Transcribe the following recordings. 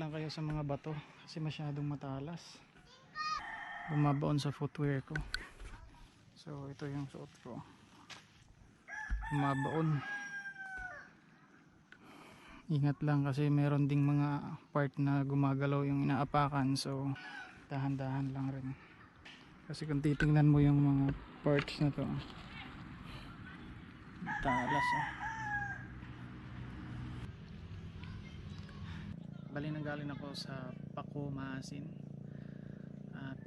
lang kayo sa mga bato kasi masyadong matalas. Bumabaon sa footwear ko. So ito yung suot ko. Bumabaon. Ingat lang kasi meron ding mga part na gumagalaw yung inaapakan, so dahan-dahan lang rin. Kasi kung titingnan mo yung mga parts na to, talas Bali nanggaling ako sa Pako, Maasin. At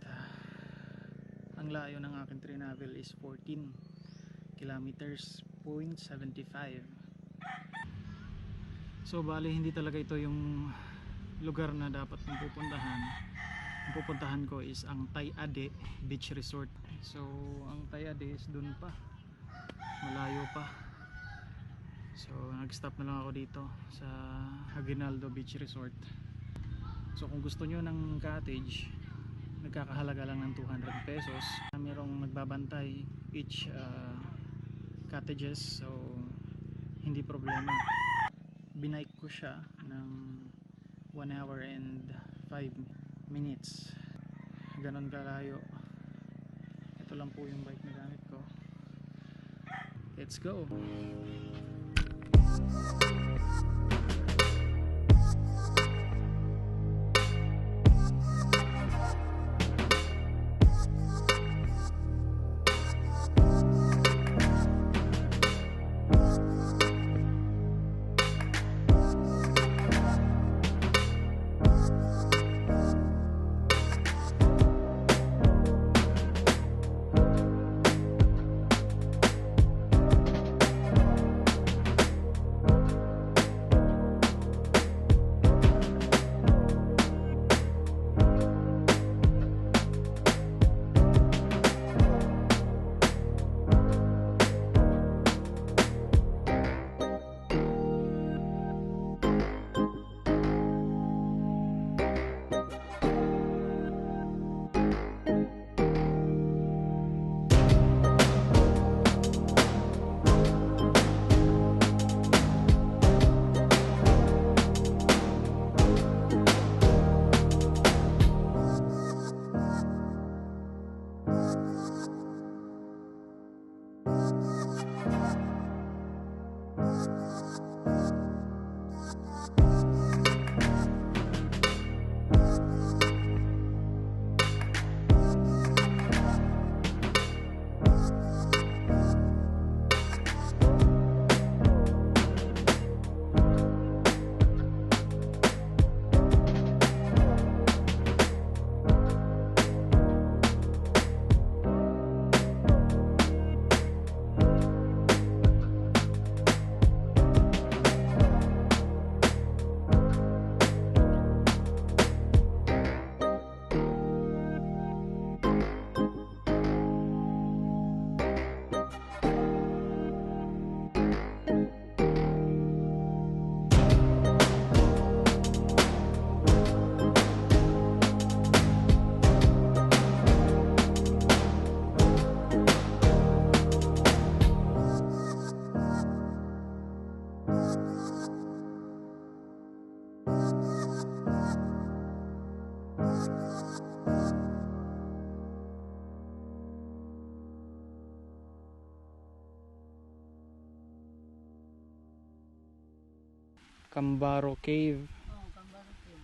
ang layo ng aking travel is 14 kilometers, 0.75. So bali hindi talaga ito yung lugar na dapat kong pupuntahan. Ang pupuntahan ko is ang Tayade Beach Resort. So ang Tayade is dun pa, malayo pa. So nag-stop na lang ako dito sa Aguinaldo Beach Resort. So kung gusto nyo ng cottage, nagkakahalaga lang ng 200 pesos. Merong nagbabantay each cottages, so hindi problema. Binike ko siya ng 1 hour and 5 minutes. Ganon kalayo. Ito lang po yung bike na gamit ko. Let's go! Cambaro Cave. Oh, Cambaro Cave.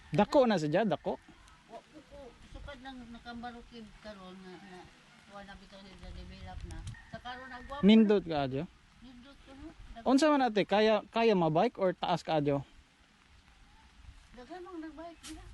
Dako na sadya, dako. Wa ko sukad ng Cambaro Cave karon na wala bitaw nila develop na. Sa karon nagwa. Nindot ka adyo. Nindot ko no. Unsa man ate, kaya ma-bike or taas ka adyo? Daghan mang nagbike nila.